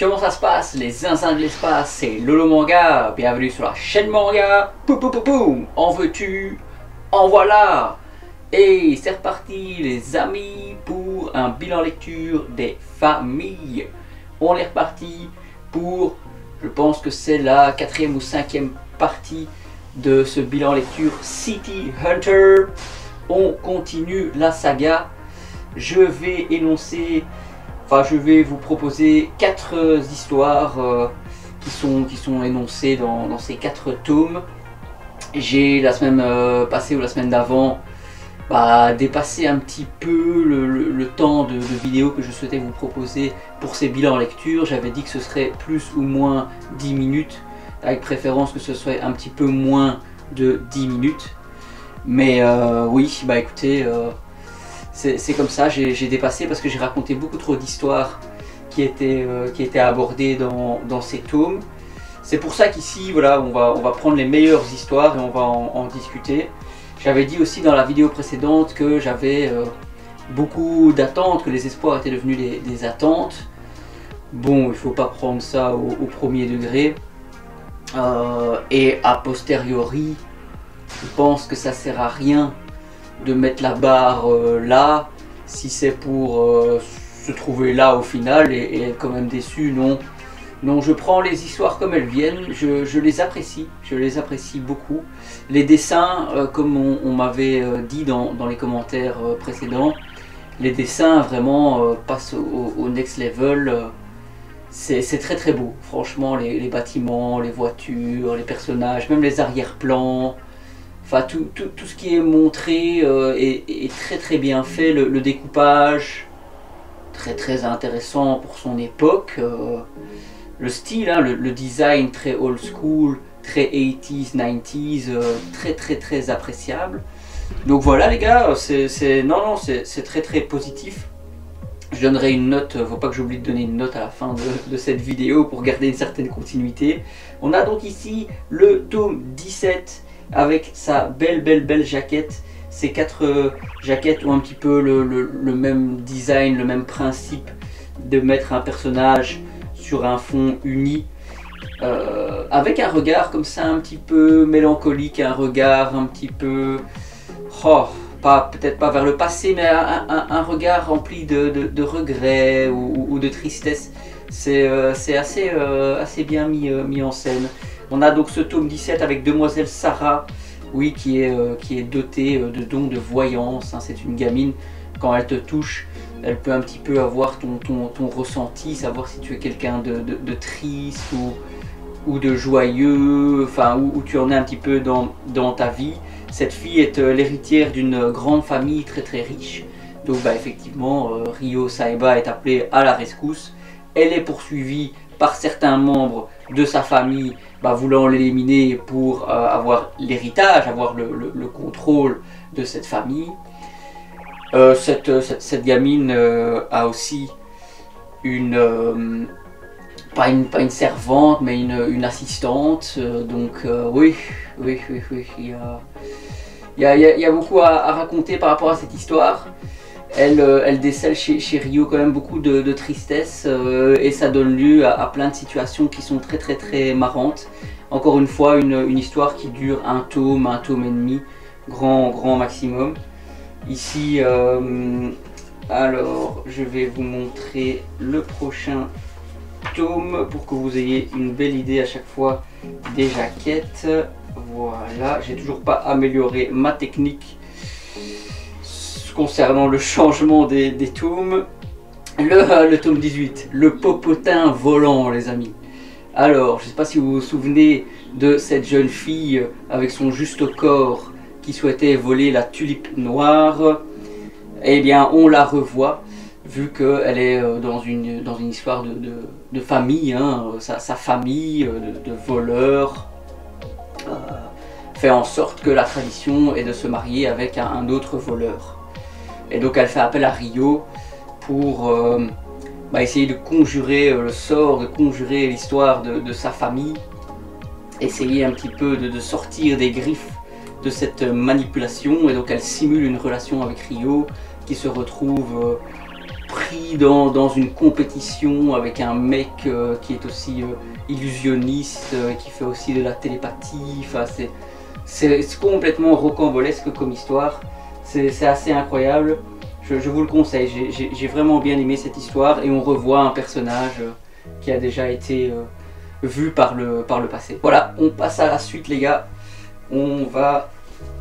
Comment ça se passe les zinzins de l'espace? C'est Lolo Manga, bienvenue sur la chaîne Manga. Poum poum poum poum, en veux-tu? En voilà. Et c'est reparti les amis pour un bilan lecture des familles. On est reparti pour, je pense que c'est la 4e ou 5e partie de ce bilan lecture City Hunter. On continue la saga. Je vais vous proposer 4 histoires qui sont énoncées dans ces 4 tomes. J'ai la semaine passée ou la semaine d'avant dépassé un petit peu le temps de vidéo que je souhaitais vous proposer pour ces bilans lecture. J'avais dit que ce serait plus ou moins 10 minutes, avec préférence que ce soit un petit peu moins de 10 minutes. Mais oui, écoutez, c'est comme ça, j'ai dépassé parce que j'ai raconté beaucoup trop d'histoires qui étaient abordées dans ces tomes. C'est pour ça qu'ici, voilà, on va prendre les meilleures histoires et on va en discuter. J'avais dit aussi dans la vidéo précédente que j'avais beaucoup d'attentes, que les espoirs étaient devenus des attentes. Bon, il ne faut pas prendre ça au premier degré. Et a posteriori, je pense que ça sert à rien de mettre la barre là, si c'est pour se trouver là au final et être quand même déçu. Non, je prends les histoires comme elles viennent, je les apprécie beaucoup. Les dessins, comme on m'avait dit dans les commentaires précédents, les dessins vraiment passent au next level. C'est très très beau, franchement, les bâtiments, les voitures, les personnages, même les arrière-plans. Enfin, tout ce qui est montré est très très bien fait. Le découpage, très intéressant pour son époque. Le style, hein, le design très old school, très 80s, 90s, très appréciable. Donc voilà les gars, c'est très positif. Je donnerai une note, faut pas que j'oublie de donner une note à la fin de cette vidéo pour garder une certaine continuité. On a donc ici le tome 17 avec sa belle jaquette. Ces 4 jaquettes ont un petit peu le même design, le même principe de mettre un personnage sur un fond uni, avec un regard comme ça un petit peu mélancolique, un regard un petit peu, peut-être pas vers le passé, mais un regard rempli de regrets ou de tristesse. C'est assez bien mis en scène. On a donc ce tome 17 avec Demoiselle Sarah, oui, qui est dotée de dons de voyance, hein. C'est une gamine, quand elle te touche, elle peut un petit peu avoir ton ressenti, savoir si tu es quelqu'un de triste ou de joyeux, enfin où tu en es un petit peu dans ta vie. Cette fille est l'héritière d'une grande famille très riche. Donc effectivement, Ryo Saeba est appelée à la rescousse. Elle est poursuivie par certains membres de sa famille voulant l'éliminer pour avoir l'héritage, avoir le contrôle de cette famille. Cette gamine a aussi pas une servante, mais une assistante. Donc oui, il y a beaucoup à raconter par rapport à cette histoire. Elle décèle chez Ryo quand même beaucoup de tristesse et ça donne lieu à plein de situations qui sont très marrantes. Encore une fois, une histoire qui dure un tome et demi, grand maximum. Ici, alors je vais vous montrer le prochain tome pour que vous ayez une belle idée à chaque fois des jaquettes. Voilà, j'ai toujours pas amélioré ma technique concernant le changement des tomes. Le tome 18, le popotin volant les amis. Alors, je ne sais pas si vous vous souvenez de cette jeune fille avec son juste corps qui souhaitait voler la tulipe noire. Eh bien, on la revoit, vu qu'elle est dans une histoire de famille, hein. Sa famille de voleurs fait en sorte que la tradition est de se marier avec un autre voleur. Et donc elle fait appel à Ryo pour essayer de conjurer le sort, de conjurer l'histoire de sa famille, essayer un petit peu de sortir des griffes de cette manipulation. Et donc elle simule une relation avec Ryo qui se retrouve pris dans une compétition avec un mec qui est aussi illusionniste, qui fait aussi de la télépathie. Enfin, c'est complètement rocambolesque comme histoire. C'est assez incroyable. Je vous le conseille. J'ai vraiment bien aimé cette histoire et on revoit un personnage qui a déjà été vu par le passé. Voilà, on passe à la suite les gars. On va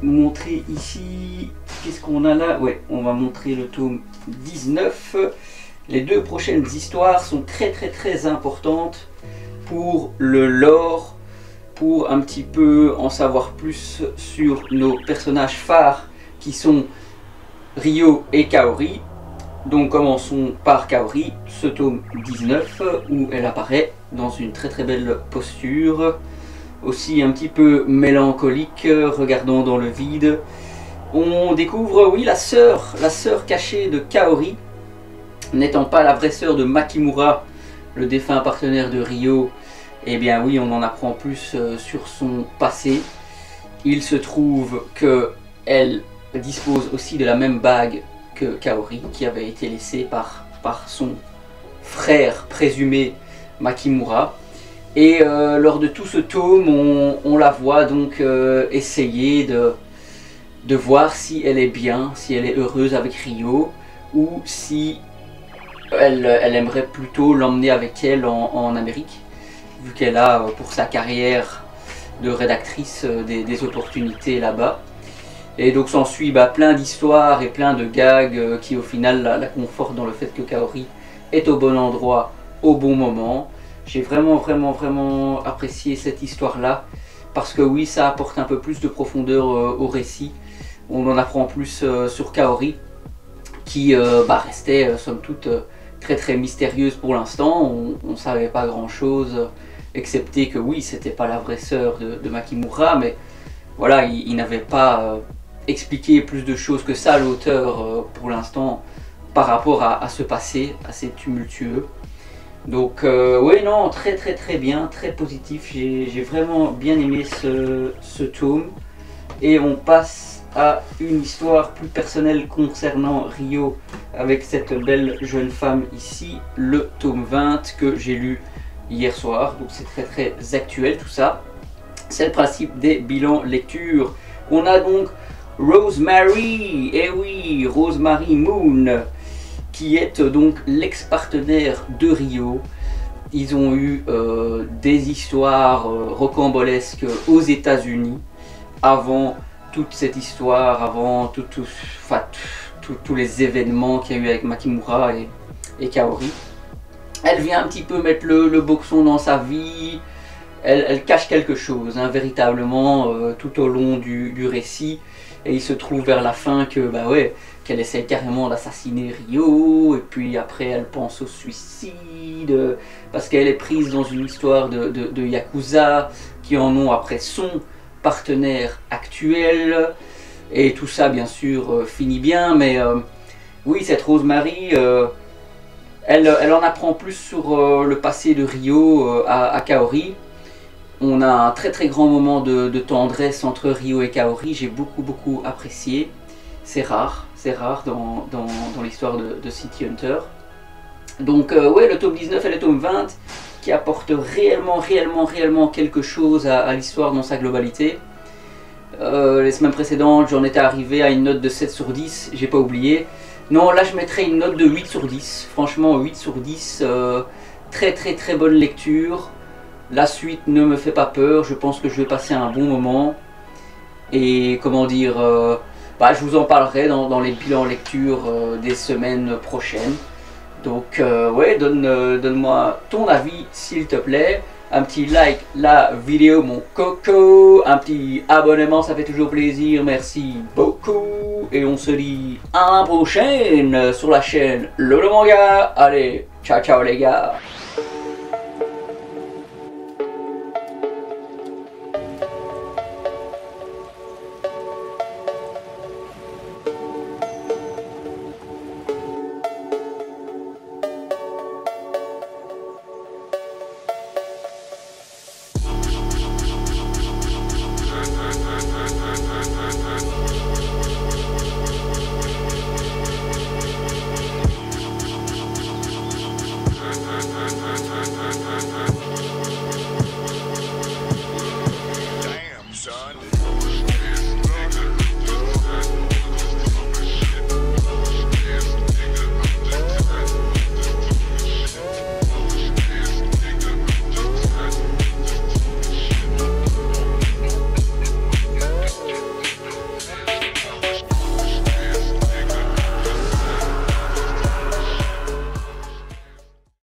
montrer ici, qu'est-ce qu'on a là? Ouais, on va montrer le tome 19. Les deux prochaines histoires sont très importantes pour le lore, pour un petit peu en savoir plus sur nos personnages phares qui sont Ryo et Kaori. Donc commençons par Kaori, ce tome 19 où elle apparaît dans une très belle posture, aussi un petit peu mélancolique, regardant dans le vide. On découvre, oui, la sœur cachée de Kaori, n'étant pas la vraie sœur de Makimura, le défunt partenaire de Ryo. Eh bien oui, on en apprend plus sur son passé. Il se trouve que elle dispose aussi de la même bague que Kaori, qui avait été laissée par son frère présumé Makimura. Et lors de tout ce tome, on la voit donc essayer de voir si elle est bien, si elle est heureuse avec Ryo, ou si elle aimerait plutôt l'emmener avec elle en Amérique, vu qu'elle a pour sa carrière de rédactrice des opportunités là-bas. Et donc s'ensuit plein d'histoires et plein de gags qui au final la confortent dans le fait que Kaori est au bon endroit au bon moment. J'ai vraiment apprécié cette histoire-là, parce que oui, ça apporte un peu plus de profondeur au récit. On en apprend plus sur Kaori, qui restait somme toute très mystérieuse pour l'instant. On ne savait pas grand-chose, excepté que oui, c'était pas la vraie sœur de Makimura, mais voilà, il n'avait pas expliqué plus de choses que ça, l'auteur, pour l'instant, par rapport à ce passé assez tumultueux. Donc oui, non, très bien, très positif. J'ai vraiment bien aimé ce tome. Et on passe à une histoire plus personnelle concernant Ryo, avec cette belle jeune femme ici, le tome 20 que j'ai lu hier soir. Donc c'est très actuel tout ça. C'est le principe des bilans lecture. On a donc Rosemary, et oui, Rosemary Moon, qui est donc l'ex-partenaire de Ryo. Ils ont eu des histoires rocambolesques aux États-Unis avant toute cette histoire, avant tous les événements qu'il y a eu avec Makimura et Kaori. Elle vient un petit peu mettre le boxon dans sa vie. Elle cache quelque chose, hein, véritablement, tout au long du récit. Et il se trouve vers la fin que, qu'elle essaie carrément d'assassiner Ryo, et puis après elle pense au suicide, parce qu'elle est prise dans une histoire de Yakuza, qui en ont après son partenaire actuel, et tout ça bien sûr finit bien, mais oui, cette Rosemary, elle en apprend plus sur le passé de Ryo à Kaori. On a un très grand moment de tendresse entre Ryo et Kaori, j'ai beaucoup apprécié. C'est rare dans l'histoire de City Hunter. Donc ouais, le tome 19 et le tome 20 qui apportent réellement quelque chose à l'histoire dans sa globalité. Les semaines précédentes, j'en étais arrivé à une note de 7 sur 10, j'ai pas oublié. Non, là je mettrais une note de 8 sur 10, franchement 8 sur 10, très bonne lecture. La suite ne me fait pas peur, je pense que je vais passer un bon moment. Et comment dire, je vous en parlerai dans les bilans lecture des semaines prochaines. Donc ouais, donne-moi ton avis s'il te plaît. Un petit like la vidéo mon coco, un petit abonnement, ça fait toujours plaisir, merci beaucoup. Et on se dit à la prochaine sur la chaîne Lolo Manga. Allez, ciao les gars.